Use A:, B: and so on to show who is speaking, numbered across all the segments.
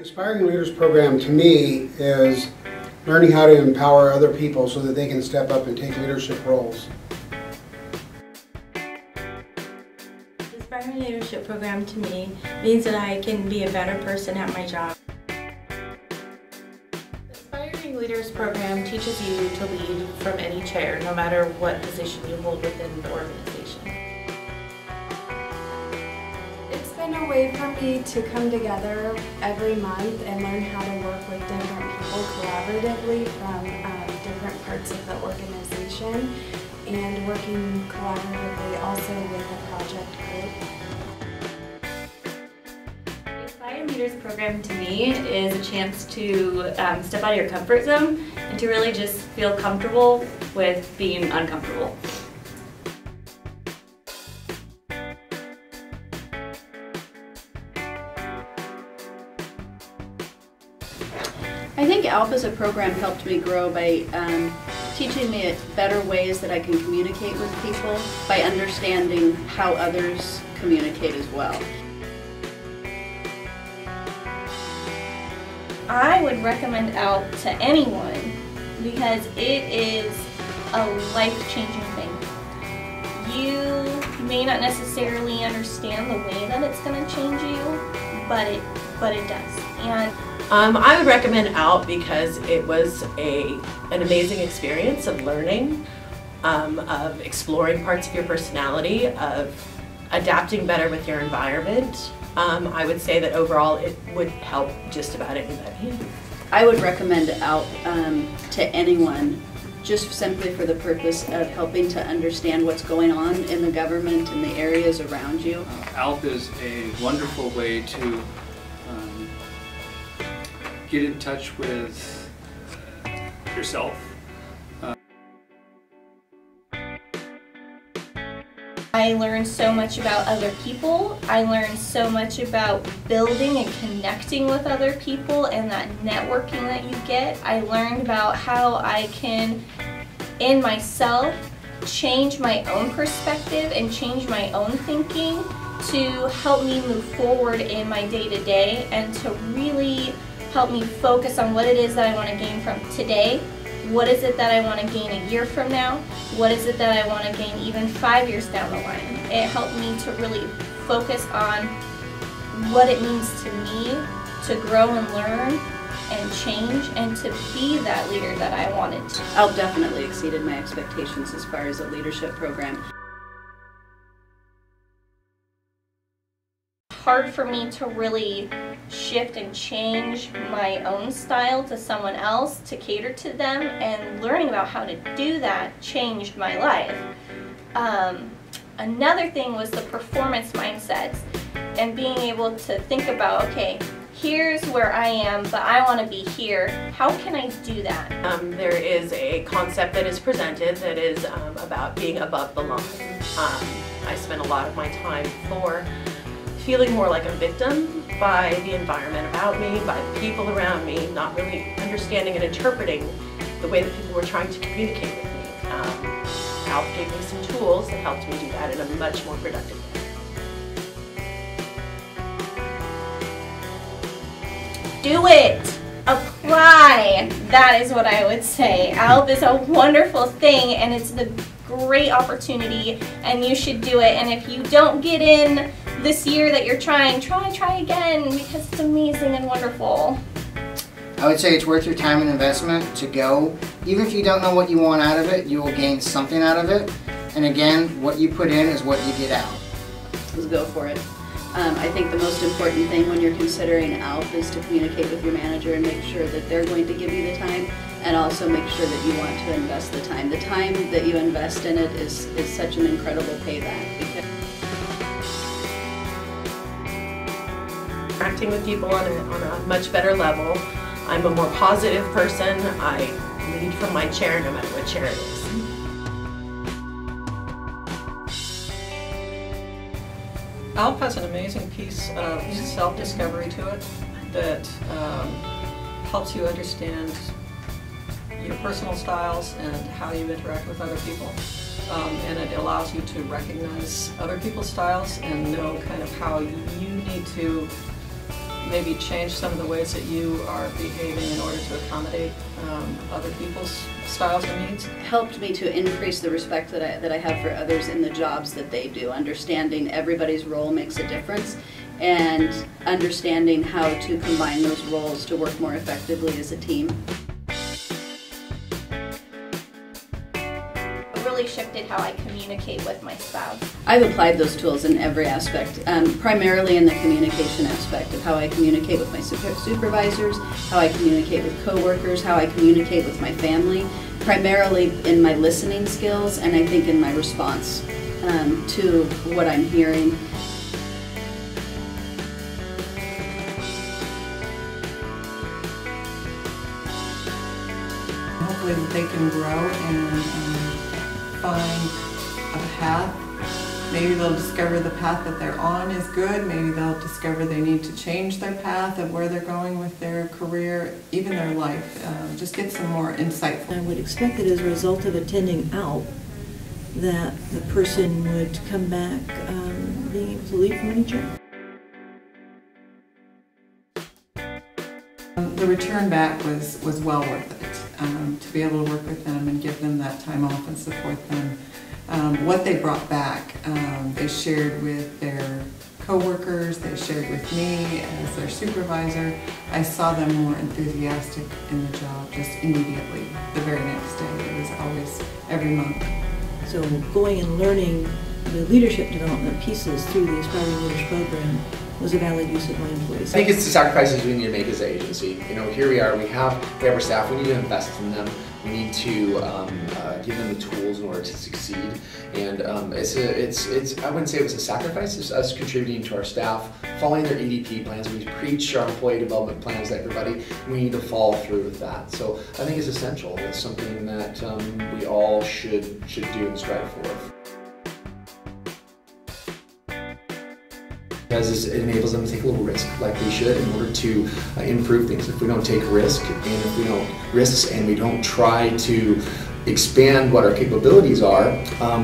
A: Aspiring Leaders Program to me is learning how to empower other people so that they can step up and take leadership roles.
B: The Aspiring Leadership Program to me means that I can be a better person at my job.
C: The Aspiring Leaders Program teaches you to lead from any chair, no matter what position you hold within the organization.
D: It's been a way for me to come together every month and learn how to work with different people collaboratively from different parts of the organization, and working collaboratively also with a project group.
E: The Aspiring Leaders Program to me is a chance to step out of your comfort zone and to really just feel comfortable with being uncomfortable.
F: I think ALP as a program helped me grow by teaching me better ways that I can communicate with people, by understanding how others communicate as well.
G: I would recommend ALP to anyone because it is a life-changing thing. You may not necessarily understand the way that it's going to change you, but it does. And
H: I would recommend ALP because it was an amazing experience of learning, of exploring parts of your personality, of adapting better with your environment. I would say that overall it would help just about anybody.
F: I would recommend ALP to anyone, just simply for the purpose of helping to understand what's going on in the government and the areas around you.
I: ALP is a wonderful way to get in touch with yourself.
G: I learned so much about other people. I learned so much about building and connecting with other people and that networking that you get. I learned about how I can, in myself, change my own perspective and change my own thinking to help me move forward in my day-to-day and to really help me focus on what it is that I want to gain from today. What is it that I want to gain a year from now? What is it that I want to gain even 5 years down the line? It helped me to really focus on what it means to me to grow and learn and change and to be that leader that I wanted to.
F: ALP definitely exceeded my expectations as far as a leadership program.
G: Hard for me to really shift and change my own style to someone else to cater to them, and learning about how to do that changed my life. Another thing was the performance mindset and being able to think about, okay, here's where I am, but I want to be here. How can I do that?
H: There is a concept that is presented that is about being above the line. I spent a lot of my time feeling more like a victim by the environment about me, by the people around me, not really understanding and interpreting the way that people were trying to communicate with me. ALP gave me some tools that helped me do that in a much more productive way.
G: Do it! Apply! That is what I would say. ALP is a wonderful thing and it's a great opportunity and you should do it. And if you don't get in this year that you're trying, try again because it's amazing and wonderful.
J: I would say it's worth your time and investment to go. Even if you don't know what you want out of it, you will gain something out of it. And again, what you put in is what you get out.
F: Let's go for it. I think the most important thing when you're considering ALP is to communicate with your manager and make sure that they're going to give you the time, and also make sure that you want to invest the time. The time that you invest in it is such an incredible payback.
H: Interacting with people on a much better level. I'm a more positive person. I lead from my chair no matter what chair it is.
K: ALP has an amazing piece of self-discovery to it that helps you understand your personal styles and how you interact with other people. And it allows you to recognize other people's styles and know kind of how you need to maybe change some of the ways that you are behaving in order to accommodate other people's styles and needs?
F: Helped me to increase the respect that I have for others in the jobs that they do. Understanding everybody's role makes a difference, and understanding how to combine those roles to work more effectively as a team.
G: It really shifted how I communicate with my spouse.
F: I've applied those tools in every aspect, primarily in the communication aspect of how I communicate with my supervisors, how I communicate with coworkers, how I communicate with my family, primarily in my listening skills, and I think in my response to what I'm hearing.
L: Hopefully that they can grow and find a path. Maybe they'll discover the path that they're on is good. Maybe they'll discover they need to change their path of where they're going with their career, even their life. Just get some more insightful.
M: I would expect that as a result of attending ALP, that the person would come back being able to lead from any chair.
L: The return back was well worth it. To be able to work with them and give them that time off and support them. What they brought back, they shared with their co-workers, they shared with me as their supervisor. I saw them more enthusiastic in the job just immediately, the very next day. It was always every month.
M: So going and learning the leadership development pieces through the Aspiring Leaders Program was a valid use of my employees.
N: I think it's the sacrifices we need to make as an agency. You know, here we are, we have our staff, we need to invest in them. We need to give them the tools in order to succeed. And I wouldn't say it was a sacrifice, it's us contributing to our staff, following their EDP plans. We preach our employee development plans to everybody. We need to follow through with that. So I think it's essential. It's something that we all should do and strive for. Because it enables them to take a little risk, like they should, in order to improve things. If we don't take risks and we don't try to expand what our capabilities are,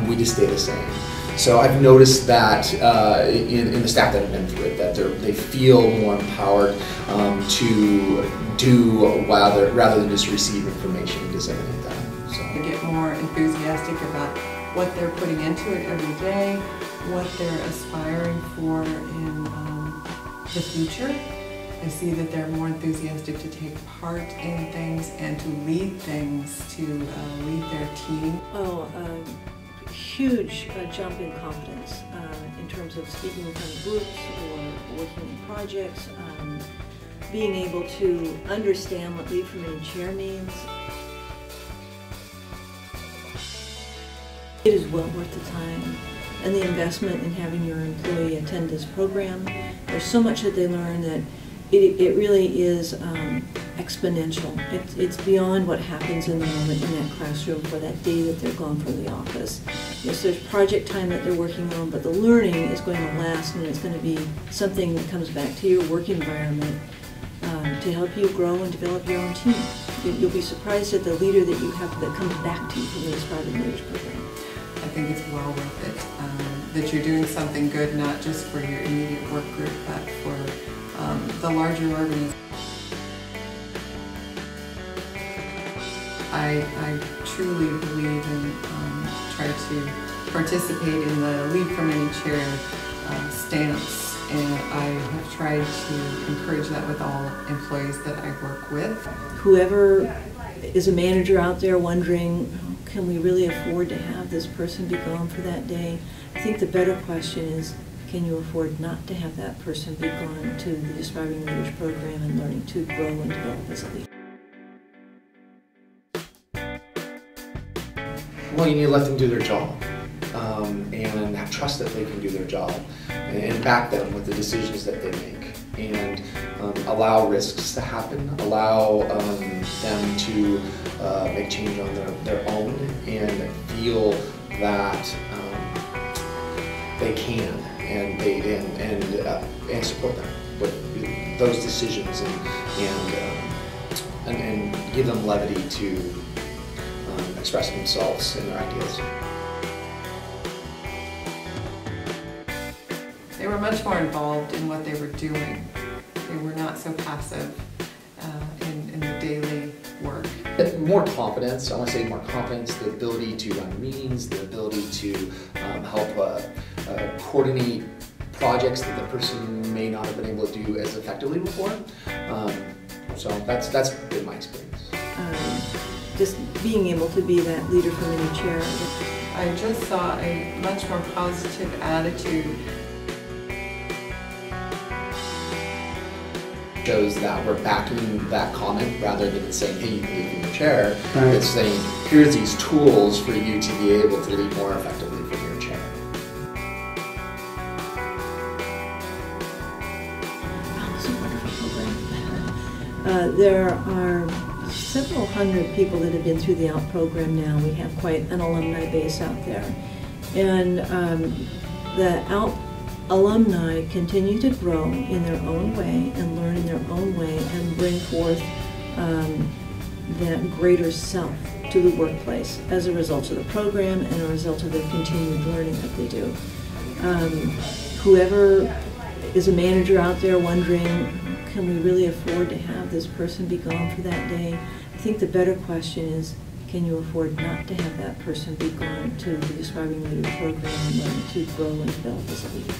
N: we just stay the same. So I've noticed that in the staff that have been through it, that they feel more empowered to do rather than just receive information and disseminate that. So
L: they get more enthusiastic about what they're putting into it every day, what they're aspiring for in the future. I see that they're more enthusiastic to take part in things and to lead things, to lead their team.
M: Huge jump in confidence in terms of speaking in front of groups or working in projects, being able to understand what lead from any chair means. It is well worth the time and the investment in having your employee attend this program. There's so much that they learn that it really is exponential. It's beyond what happens in the moment in that classroom for that day that they're gone from the office. Yes, there's project time that they're working on, but the learning is going to last, and it's going to be something that comes back to your work environment to help you grow and develop your own team. You'll be surprised at the leader that you have that comes back to you from the Aspiring Leaders Program.
L: I think it's well worth it, that you're doing something good, not just for your immediate work group, but for the larger organization. I truly believe and try to participate in the Lead from Any Chair stance, and I have tried to encourage that with all employees that I work with.
M: Whoever is a manager out there wondering, can we really afford to have this person be gone for that day? I think the better question is, can you afford not to have that person be gone to the Aspiring Leaders Program and learning to grow and develop as a leader?
N: Well, you need to let them do their job and have trust that they can do their job and back them with the decisions that they make, and allow risks to happen, allow them to make change on their own and feel that they can and support them with those decisions and give them levity to express themselves and their ideas.
L: They were much more involved in what they were doing. They and we're not so passive in the daily work.
N: More confidence, I want to say more confidence, the ability to run meetings, the ability to help coordinate projects that the person may not have been able to do as effectively before. So that's been my experience.
M: Just being able to be that leader from any chair.
L: I just saw a much more positive attitude.
N: Shows that we're backing that comment rather than saying, hey, you can leave from your chair.
A: Right.
N: It's saying, here's these tools for you to be able to lead more effectively from your chair.
M: Oh, it's a wonderful program. There are several hundred people that have been through the ALP program now. We have quite an alumni base out there. And the ALP alumni continue to grow in their own way and learn in their own way and bring forth that greater self to the workplace as a result of the program and a result of their continued learning that they do. Whoever is a manager out there wondering, can we really afford to have this person be gone for that day? I think the better question is, can you afford not to have that person be gone to the Aspiring Leader program and learn to grow and develop as a leader?